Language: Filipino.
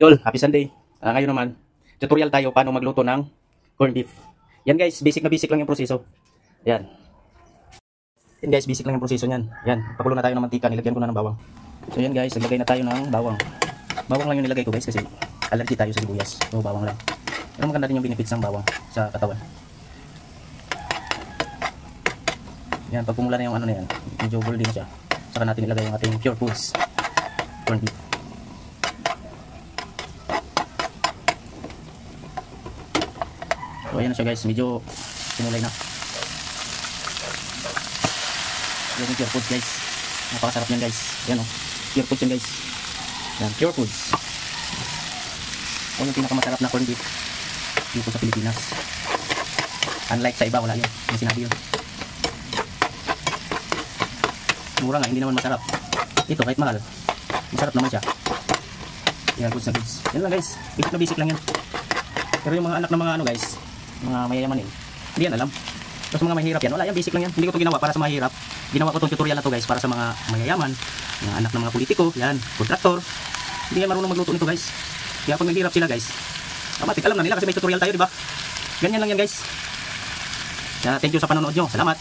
Yol, happy Sunday. Ngayon naman, tutorial tayo paano magluto ng corned beef. Yan guys, basic na basic lang yung proseso. Yan. Yan guys, basic lang yung proseso niyan. Yan, pakulo na tayo ng mantika, nilagyan ko na ng bawang. So yan guys, naglagay na tayo ng bawang. Bawang lang yung nilagay ko guys kasi allergy tayo sa sibuyas. So bawang lang. Pero maganda din yung benefits ng bawang sa katawan. Yan, pag pumula na yung ano na yan, medyo golden na siya. Saka natin ilagay yung ating pure foods corned beef. So ayan na siya guys, medyo simulay na. Yan yung pure foods guys. Napakasarap yan guys. Yan o, pure foods yan guys. Yan, pure foods. O yung pinakamasarap na corned beef dito sa Pilipinas. Unlike sa iba, wala yun. Yung sinabi yun. Mura nga, hindi naman masarap. Ito kahit mahal, masarap naman siya. Yan, goods na goods. Yan lang guys, basic na basic lang yan. Pero yung mga anak ng mga ano guys, mga mayayamanin, hindi yan alam. Tapos mga mahirap yan, wala yan, basic lang yan. Hindi ko ito ginawa para sa mahirap. Ginawa ko itong tutorial na to guys para sa mga mayayaman, mga anak ng mga politiko, yan, kontraktor. Hindi yan marunong magluto nito guys. Kaya pag naghihirap sila guys, automatic alam na nila kasi may tutorial tayo, di ba? Ganyan lang yan guys. Kaya thank you sa panonood nyo. Salamat.